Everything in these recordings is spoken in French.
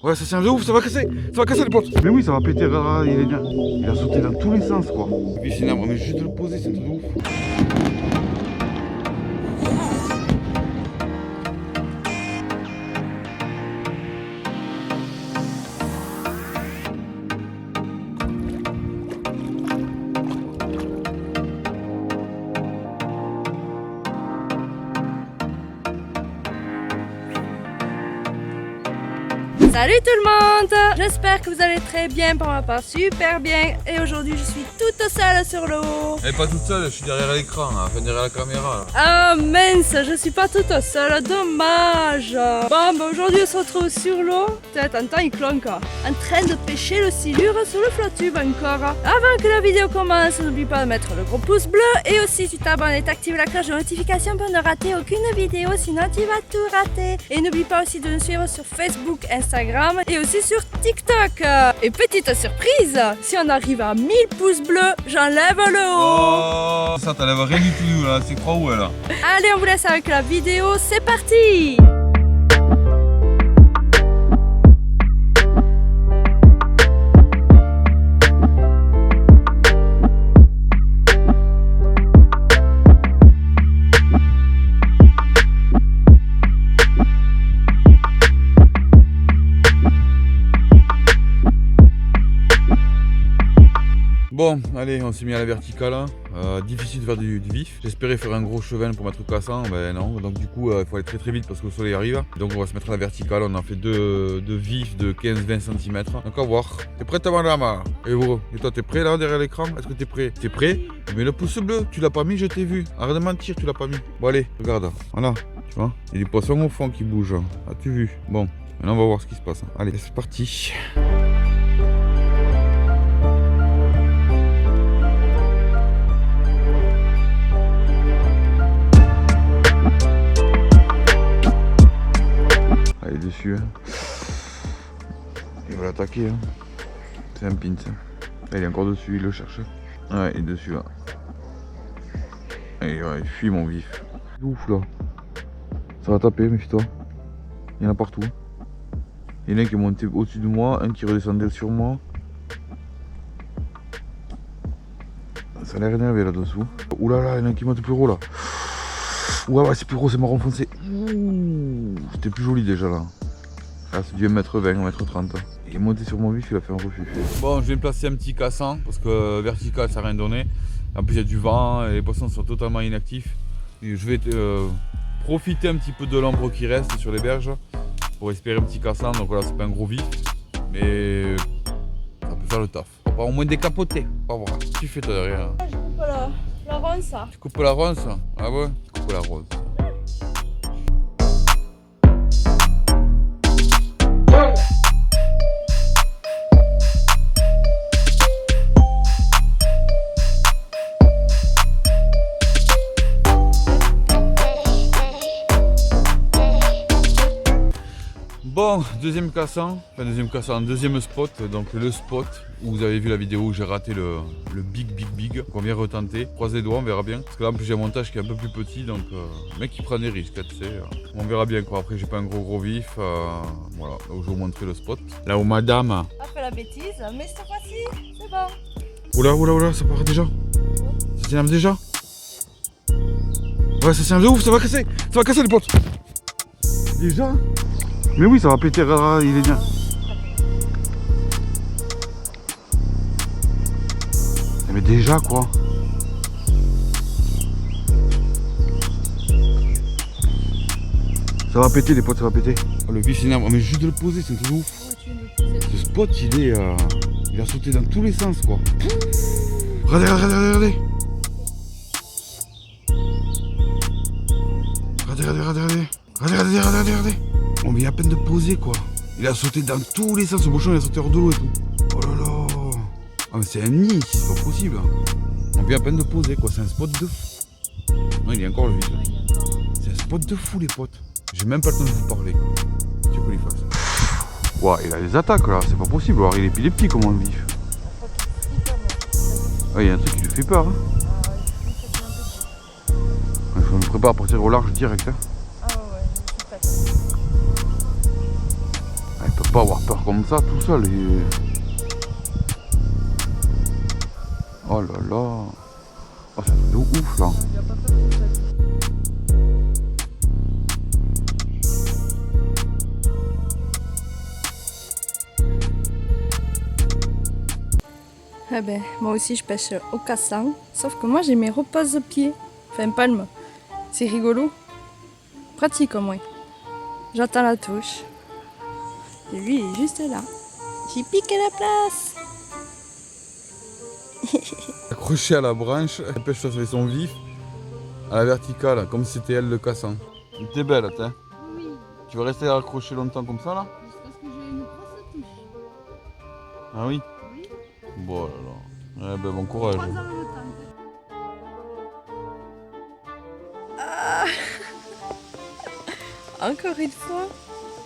Ouais, ça tient de ouf, ça va casser les potes. Mais oui, ça va péter, il est bien. Il a sauté dans tous les sens, quoi. Et puis c'est énorme, mais juste de le poser, c'est un truc de ouf. Salut tout le monde! J'espère que vous allez très bien, pour ma part super bien. Et aujourd'hui je suis toute seule sur l'eau. Elle est pas toute seule, je suis derrière l'écran, enfin derrière la caméra. Là. Ah mince, je suis pas toute seule, dommage. Bon, aujourd'hui on se retrouve sur l'eau. T'entends, il clonque. En train de pêcher le silure sur le flottube encore. Avant que la vidéo commence, n'oublie pas de mettre le gros pouce bleu. Et aussi tu t'abonnes et t'actives la cloche de notification pour ne rater aucune vidéo, sinon tu vas tout rater. Et n'oublie pas aussi de nous suivre sur Facebook, Instagram et aussi sur TikTok. Et petite surprise, si on arrive à 1000 pouces bleus, j'enlève le haut. Oh, ça t'enlève rien du tout là, c'est quoi où elle là? Allez, on vous laisse avec la vidéo, c'est parti. Bon, allez, on s'est mis à la verticale. Difficile de faire du vif. J'espérais faire un gros cheval pour mettre cassant, ben non. Donc du coup, il faut aller très vite parce que le soleil arrive. Donc on va se mettre à la verticale. On en fait deux vifs de 15-20 cm. Donc à voir. T'es prêt à madame? Et toi, t'es prêt là derrière l'écran? Est-ce que t'es prêt? T'es prêt? Mais le pouce bleu, tu l'as pas mis, je t'ai vu. Arrête de mentir, tu l'as pas mis. Bon allez, regarde. Voilà, tu vois. Il y a des poissons au fond qui bougent. As-tu vu? Bon, maintenant on va voir ce qui se passe. Allez, c'est parti. Allez dessus, il va l'attaquer, c'est un pince. Il est encore dessus, il le cherche. Ouais, il est dessus là. Et ouais, il fuit mon vif. Ouf là, ça va taper, méfie-toi. Il y en a partout. Il y en a un qui est monté au-dessus de moi, un qui redescendait sur moi. Ça a l'air énervé là-dessous. Ouh là là, il y en a un qui monte plus haut là. Ouais, c'est plus gros, c'est marron foncé. C'était plus joli déjà là. Ah, c'est du 1m20, 1m30. Il est monté sur mon vif, il a fait un refus. Bon, je vais me placer un petit cassant parce que vertical ça n'a rien donné. En plus, il y a du vent et les poissons sont totalement inactifs. Et je vais profiter un petit peu de l'ombre qui reste sur les berges pour espérer un petit cassant. Donc voilà, c'est pas un gros vif, mais ça peut faire le taf. On va au moins décapoter. On va voir. Qu'est-ce que tu fais toi derrière? Je coupe la ronce. Tu coupes la ronce? Ah ouais? Tu coupes la ronce. Bon, deuxième spot, donc le spot où vous avez vu la vidéo où j'ai raté le big qu'on vient retenter. Croisez les doigts, on verra bien. Parce que là en plus j'ai un montage qui est un peu plus petit, donc le mec il prend des risques, tu sais. On verra bien quoi. Après j'ai pas un gros vif, voilà. Donc je vais vous montrer le spot. Là où madame a fait la bêtise, mais cette fois-ci, c'est bon. Oula, ça part déjà. Ça s'énerve déjà. Ouais, ça s'énerve de ouf, ça va casser les potes. Déjà? Mais oui, ça va péter, il est bien. Mais déjà quoi. Ça va péter les potes, ça va péter. Oh, le vif s'énerve, mais juste de le poser, c'est un truc de ouf. Ce spot, il a sauté dans tous les sens quoi. Regardez. Regardez. On vient à peine de poser quoi. Il a sauté dans tous les sens, ce bouchon il a sauté hors de l'eau et tout. Oh là là. Ah mais c'est un nid, c'est pas possible. On vient à peine de poser quoi, c'est un spot de fou. Non, il est encore le vide. C'est un spot de fou les potes. J'ai même pas le temps de vous parler. Tu peux les faire. Ouah, il a des attaques là, c'est pas possible. Alors il est épileptique comme on le vif. Ouais, il y a un truc qui lui fait peur. Je me prépare à partir au large direct. pas avoir peur comme ça tout seul. Oh là là. Oh, c'est un truc de ouf là. Eh ben, moi aussi je pêche au cassan, sauf que moi j'ai mes repose-pieds, enfin palme. C'est rigolo, pratique au moins. J'attends la touche. Et lui il est juste là. J'ai piqué la place. Accroché à la branche, la pêche avec son vif, à la verticale, comme si c'était elle le cassan. T'es belle, t'es. Oui, Tu vas rester accroché longtemps comme ça là? parce que j'ai une grosse touche. Ah oui? Oui. Bon là là. Eh ben bon courage. Encore une fois,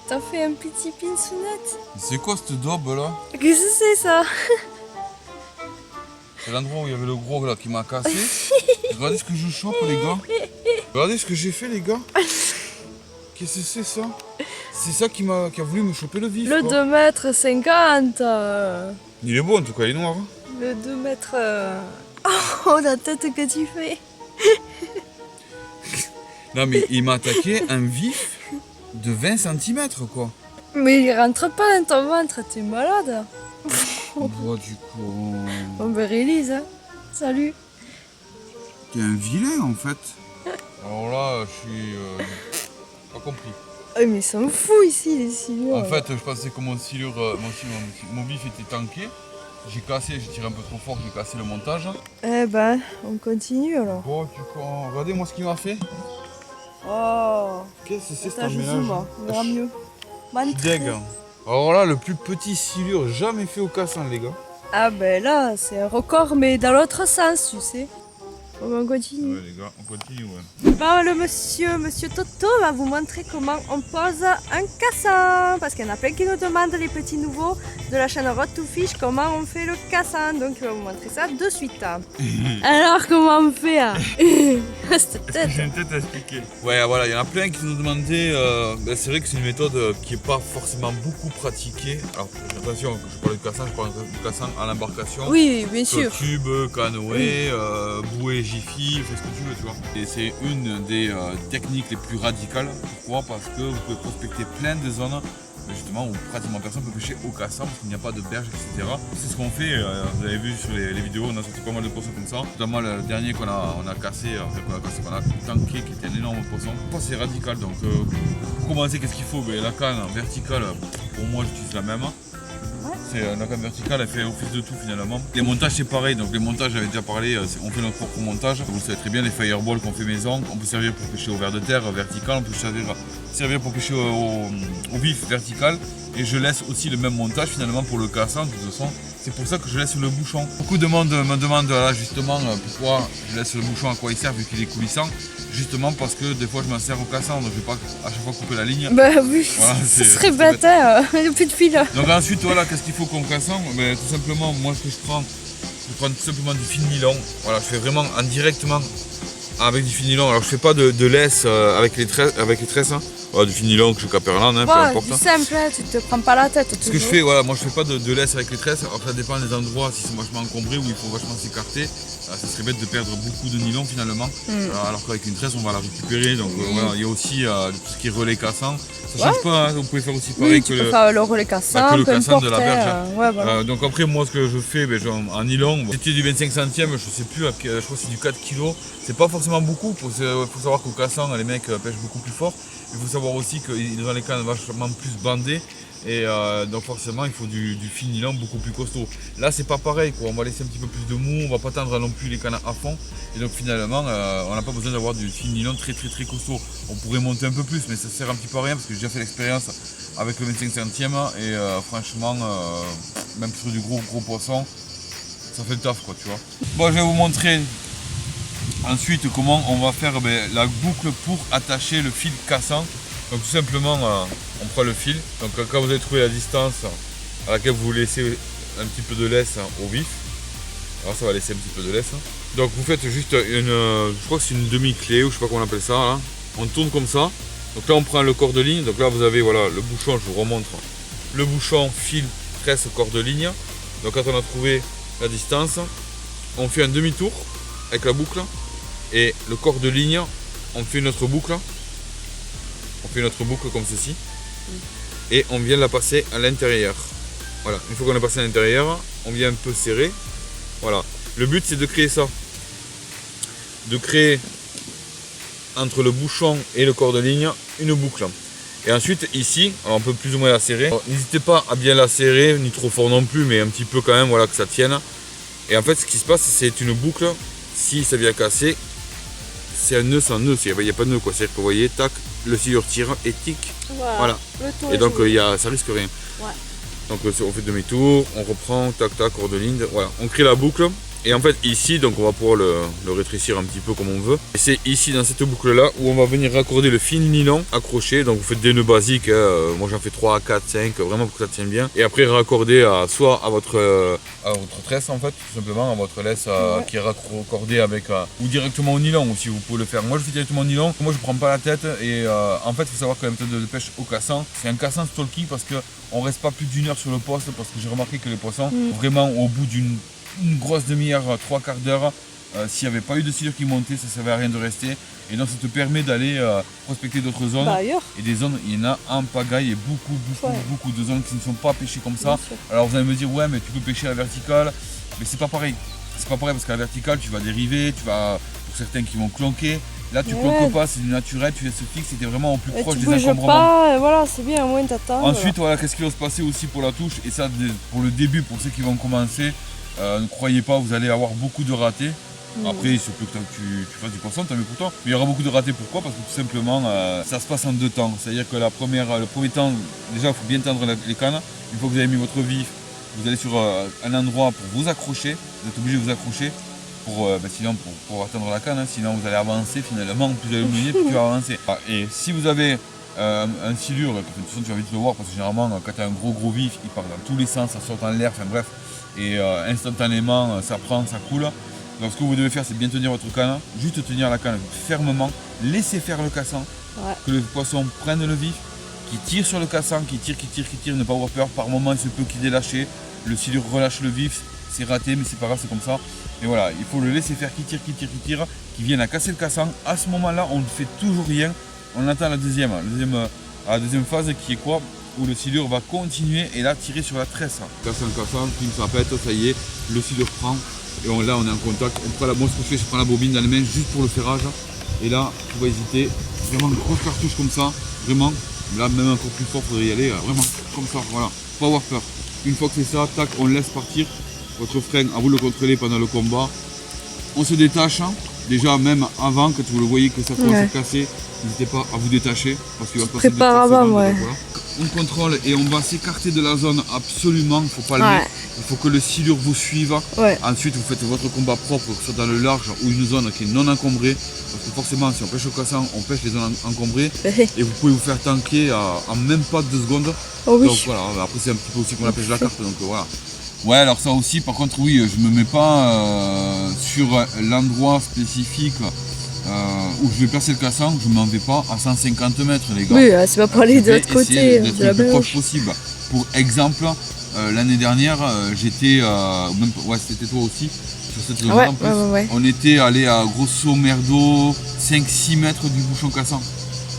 t'as fait un petit pinsounette. C'est quoi cette daube là? Qu'est-ce que c'est ça? C'est l'endroit où il y avait le gros là qui m'a cassé. Regardez ce que je chope les gars. Regardez ce que j'ai fait les gars. Qu'est-ce que c'est ça? C'est ça qui a voulu me choper le vif. Le quoi. 2,50 m. Il est beau en tout cas, il est noir. Hein. Le 2 mètres. Oh, la tête que tu fais! Non mais il m'a attaqué un vif de 20 cm quoi. Mais il rentre pas dans ton ventre, t'es malade! Oh, du coup. Bon, ben, release, hein. Salut! T'es un vilain en fait. Alors là, je suis. Pas compris. Oh, mais ils sont fous ici, les silures! En fait, je pensais que mon vif était tanké. J'ai cassé, j'ai tiré un peu trop fort, j'ai cassé le montage. Eh ben, on continue alors. Oh, du coup, regardez moi ce qu'il m'a fait. Oh! Qu'est-ce que c'est Ça, je ménage zoome, on verra mieux. Je suis deg. Alors là, le plus petit silure jamais fait au cassan, les gars. Ah, ben là, c'est un record, mais dans l'autre sens, tu sais. Bon, ben, on continue. Ouais, les gars, on continue, ouais. Bon, le monsieur Toto va vous montrer comment on pose un cassan. Parce qu'il y en a plein qui nous demandent, les petits nouveaux de la chaîne Road to Fish, comment on fait le cassan. Donc, il va vous montrer ça de suite. Alors, comment on fait cette tête? J'ai une tête à expliquer. Ouais, voilà, il y en a plein qui nous demandaient. C'est vrai que c'est une méthode qui n'est pas forcément beaucoup pratiquée. Alors, attention, quand je parle de cassan, je parle de cassan à l'embarcation. Oui, bien sûr. Tube, canoë, bouée, jiffy, fais ce que tu veux, tu vois. Et c'est une des techniques les plus radicales. Pourquoi? Parce que vous pouvez prospecter plein de zones justement où pratiquement personne peut pêcher au cassan parce qu'il n'y a pas de berge, etc. C'est ce qu'on fait, vous avez vu sur les vidéos, on a sorti pas mal de poissons comme ça. Notamment le dernier qu'on a cassé, qu'on a tanké, qui était un énorme poisson. C'est radical, donc pour commencer, qu'est-ce qu'il faut? La canne verticale, pour moi j'utilise la même. C'est la canne verticale, elle fait office de tout finalement. Les montages c'est pareil, donc les montages j'avais déjà parlé, on fait notre propre montage. Vous le savez très bien, les fireballs qu'on fait maison, on peut servir pour pêcher au ver de terre vertical, on peut servir pour pêcher au vif vertical. Et je laisse aussi le même montage finalement pour le cassan, de toute façon. C'est pour ça que je laisse le bouchon. Beaucoup de monde me demande là justement pourquoi je laisse le bouchon, à quoi il sert vu qu'il est coulissant. Justement parce que des fois je m'en sers au cassan, donc je vais pas à chaque fois couper la ligne. Bah oui, voilà, ce serait bête, hein, il n'y a plus de fil. Donc ensuite voilà, qu'est-ce qu'il faut comme cassan? Tout simplement, moi ce que je prends tout simplement du fil nylon. Voilà, je fais vraiment en directement avec du fil nylon. Alors je fais pas de laisse avec les tresses. Hein. Voilà, du fil nylon que je caperlane, hein, peu importe. Du simple, hein, tu te prends pas la tête. Ce que je fais, voilà, moi je fais pas de laisse avec les tresses. Alors ça dépend des endroits, si c'est vachement encombré ou il faut vachement s'écarter. Ça serait bête de perdre beaucoup de nylon finalement. Alors qu'avec une tresse on va la récupérer. Donc voilà, il y a aussi tout ce qui est relais cassant. Ça change pas, hein, vous pouvez faire aussi pareil que le relais cassant, le cassan de la berge. Voilà. Donc après moi ce que je fais, en nylon, c'était du 25 centièmes, je sais plus, je crois que c'est du 4 kg. C'est pas forcément beaucoup, il faut savoir qu'au cassan les mecs pêchent beaucoup plus fort. Il faut savoir aussi qu'ils ont les cannes vachement plus bandées. Et donc forcément il faut du fil nylon beaucoup plus costaud. Là c'est pas pareil quoi, on va laisser un petit peu plus de mou, on va pas tendre non plus les cannes à fond. Et donc finalement on n'a pas besoin d'avoir du fil nylon très costaud. On pourrait monter un peu plus mais ça sert un petit peu à rien parce que j'ai déjà fait l'expérience avec le 25 centièmes et franchement même sur du gros poisson ça fait le taf quoi, tu vois. Bon, je vais vous montrer ensuite comment on va faire la boucle pour attacher le fil cassan. Donc tout simplement, on prend le fil. Donc quand vous avez trouvé la distance à laquelle vous laissez un petit peu de laisse au vif, alors ça va laisser un petit peu de laisse. Donc vous faites juste je crois que c'est une demi-clé ou je sais pas comment on appelle ça. Là. On tourne comme ça. Donc là on prend le corps de ligne. Donc là vous avez voilà le bouchon, je vous remontre. le bouchon, fil, tresse, corde ligne. Donc quand on a trouvé la distance, on fait un demi-tour avec la boucle et le corps de ligne, on fait notre boucle. On fait notre boucle comme ceci et on vient la passer à l'intérieur. Voilà, une fois qu'on a passé à l'intérieur, on vient un peu serrer. Voilà, le but c'est de créer ça. De créer entre le bouchon et le corps de ligne une boucle. Et ensuite ici, alors on peut plus ou moins la serrer. N'hésitez pas à bien la serrer, ni trop fort non plus, mais un petit peu quand même, voilà, que ça tienne. Et en fait ce qui se passe, c'est une boucle. Si ça vient casser, c'est un nœud sans nœud, il n'y a pas de nœud quoi. C'est-à-dire que vous voyez, tac, le silure tire et tic. Voilà. Et donc ça risque rien. Ouais. Donc on fait demi-tour, on reprend, tac tac, corde de ligne, voilà. On crée la boucle. Et en fait ici, donc on va pouvoir le rétrécir un petit peu comme on veut. Et c'est ici dans cette boucle là où on va venir raccorder le fil nylon accroché. Donc vous faites des nœuds basiques, hein. Moi j'en fais 3, 4, 5, vraiment pour que ça tienne bien. Et après raccorder soit à votre tresse en fait, tout simplement, à votre laisse qui est raccordée avec, ou directement au nylon aussi, vous pouvez le faire. Moi je fais directement au nylon, moi je prends pas la tête. Et en fait il faut savoir que la méthode de pêche au cassant, c'est un cassant stalky parce qu'on reste pas plus d'une heure sur le poste. Parce que j'ai remarqué que les poissons, vraiment au bout d'une grosse demi-heure, 3/4 d'heure, s'il n'y avait pas eu de silure qui montait, ça ne servait à rien de rester. Et donc ça te permet d'aller prospecter d'autres zones. Et des zones, il y en a en pagaille et beaucoup de zones qui ne sont pas pêchées comme ça. Alors vous allez me dire, ouais mais tu peux pêcher à la verticale, mais c'est pas pareil. C'est pas pareil parce qu'à la verticale tu vas dériver, pour certains qui vont clonquer. Là tu clonques pas, c'est du naturel, tu laisses fixe, c'était vraiment au plus proche des encombrements. Pas, voilà, c'est bien, au moins t'attends. Ensuite, voilà, qu'est-ce qui va se passer aussi pour la touche, et ça pour le début, pour ceux qui vont commencer, ne croyez pas, vous allez avoir beaucoup de ratés. Après, il se peut que tu fasses du poisson, tant mieux pour toi. Mais il y aura beaucoup de ratés, pourquoi? Parce que tout simplement, ça se passe en 2 temps. C'est-à-dire que le premier temps, déjà, il faut bien tendre les cannes. Une fois que vous avez mis votre vif, vous allez sur un endroit pour vous accrocher. Vous êtes obligé de vous accrocher sinon pour atteindre la canne. Hein. Sinon, vous allez avancer finalement. Plus vous allez éloigner, plus tu vas avancer. Et si vous avez un silure, de toute façon, tu vas vite le voir parce que généralement, quand tu as un gros vif, il part dans tous les sens, ça saute en l'air, enfin bref. Et instantanément, ça prend, ça coule. Donc ce que vous devez faire, c'est bien tenir votre canne, juste tenir la canne fermement, laisser faire le cassant, que le poisson prenne le vif, qui tire sur le cassant, qui tire, ne pas avoir peur. Par moment, il se peut qu'il délache, le silure relâche le vif, c'est raté, mais c'est pas grave, c'est comme ça. Et voilà, il faut le laisser faire, qui tire, qui vienne à casser le cassant. À ce moment-là, on ne fait toujours rien, on attend la deuxième phase qui est quoi? Où le silure va continuer et là tirer sur la tresse. Cassant, film ça pète, ça y est, le silure prend. Et là on est en contact, moi ce que je fais, je prends la bobine dans les mains juste pour le ferrage. Et là, faut pas hésiter, vraiment une grosse cartouche comme ça, vraiment, là même encore plus fort, faudrait y aller, vraiment, comme ça, voilà, pas avoir peur. Une fois que c'est ça, tac, on laisse partir votre frein, à vous de le contrôler pendant le combat. On se détache, déjà même avant, quand vous le voyez que ça commence à casser, n'hésitez pas à vous détacher, parce qu'il va se passer voilà. On contrôle et on va s'écarter de la zone absolument, il ne faut pas le mettre. Il faut que le silure vous suive. Ensuite vous faites votre combat propre, que ce soit dans le large ou une zone qui est non encombrée. Parce que forcément si on pêche au cassant, on pêche les zones encombrées. Et vous pouvez vous faire tanker en même pas 2 secondes. Donc voilà, après c'est un petit peu aussi qu'on la pêche de la carte. Donc voilà. Ouais, alors ça aussi par contre oui, je me mets pas sur l'endroit spécifique où je vais percer le cassant, je m'en vais pas à 150 mètres les gars. Oui, c'est pas pour aller de l'autre côté. D'être le plus proche possible. Pour exemple, l'année dernière, j'étais, c'était toi aussi, sur cette zone en plus, on était allé à grosso merdo 5-6 mètres du bouchon cassant.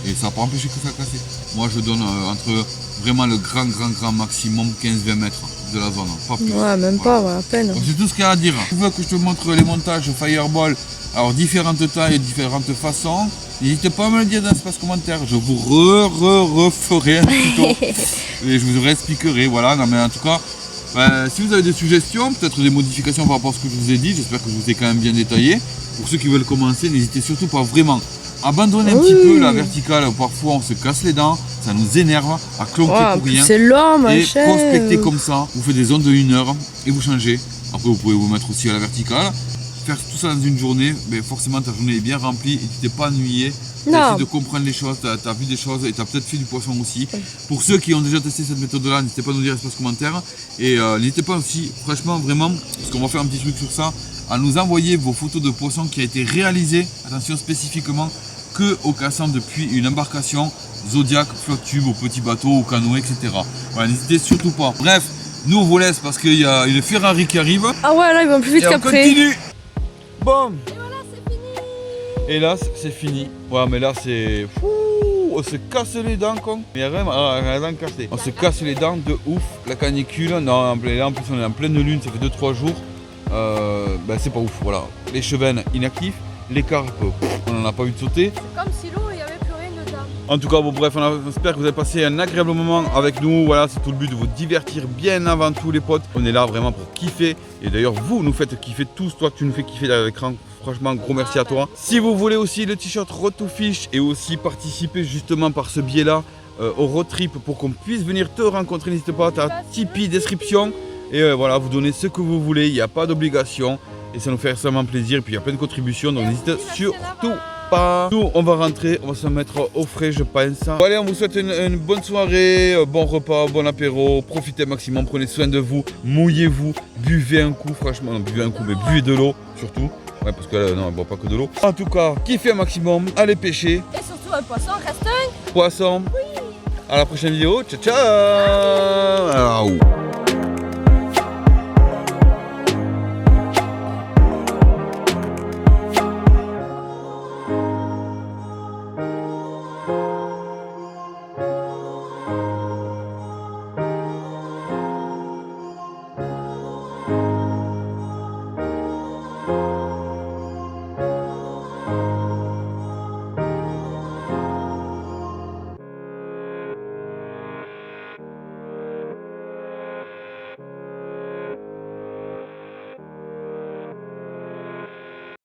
Et ça n'a pas empêché que ça cassait. Moi je donne entre vraiment le grand maximum 15-20 mètres de la zone, pas plus. Ouais, même pas, à peine. C'est tout ce qu'il y a à dire. Tu veux que je te montre les montages Fireball, alors différentes tailles et différentes façons, n'hésitez pas à me le dire dans l'espace commentaire, je vous referai un tuto et je vous réexpliquerai, voilà. Non mais en tout cas, si vous avez des suggestions, peut-être des modifications par rapport à ce que je vous ai dit, j'espère que je vous ai quand même bien détaillé. Pour ceux qui veulent commencer, n'hésitez surtout pas vraiment abandonner un petit peu la verticale, parfois on se casse les dents, ça nous énerve à clonquer pour rien. C'est long, et prospecter comme ça, vous faites des zones de 1 heure et vous changez. Après vous pouvez vous mettre aussi à la verticale. Faire tout ça dans une journée, mais forcément ta journée est bien remplie et tu t'es pas ennuyé. Tu as essayé de comprendre les choses, tu as vu des choses et tu as peut-être fait du poisson aussi. Pour ceux qui ont déjà testé cette méthode-là, n'hésitez pas à nous dire espace commentaire. Et n'hésitez pas aussi, franchement, vraiment, parce qu'on va faire un petit truc sur ça, à nous envoyer vos photos de poissons qui a été réalisé, attention spécifiquement, que au cassant depuis une embarcation Zodiac, flotte tube, au petit bateau, au canoë, etc. Voilà, n'hésitez surtout pas. Bref, nous on vous laisse parce qu'il y a une Ferrari qui arrive. Ah ouais, là ils vont plus vite Et on qu'après. continue. Bon. Et voilà, c'est fini. Et là, c'est fini. Ouais, mais là, c'est... Fou, on se casse les dents, con. Mais vraiment, la dent cassée. On se casse les dents de ouf. La canicule, non, là, en plus, on est en pleine lune, ça fait 2-3 jours. C'est pas ouf, voilà. Les chevennes inactifs, les carpes, on n'en a pas eu de sauter. C'est comme si l'eau, il n'y avait plus rien dedans. En tout cas, bon, bref, on espère que vous avez passé un agréable moment avec nous. Voilà, c'est tout le but de vous divertir bien avant tout, les potes. On est là vraiment pour kiffer. Et d'ailleurs, vous nous faites kiffer tous. Toi, tu nous fais kiffer à l'écran. Franchement, gros merci à toi. Si vous voulez aussi le t-shirt Road to Fish et aussi participer justement par ce biais-là au road trip pour qu'on puisse venir te rencontrer, n'hésite pas à ta Tipeee description. Et voilà, vous donnez ce que vous voulez. Il n'y a pas d'obligation. Et ça nous fait extrêmement plaisir. Et puis il y a plein de contributions. Donc n'hésitez surtout pas. Nous, on va rentrer. On va se mettre au frais, je pense. Bon, allez, on vous souhaite une bonne soirée, bon repas, bon apéro. Profitez maximum. Prenez soin de vous. Mouillez-vous. Buvez un coup. Franchement, non, buvez un coup, mais buvez de l'eau surtout. Ouais, parce que là, non, on ne boit pas que de l'eau. En tout cas, kiffez un maximum. Allez pêcher. Et surtout, un poisson reste un Poisson. Oui. À la prochaine vidéo. Ciao, ciao.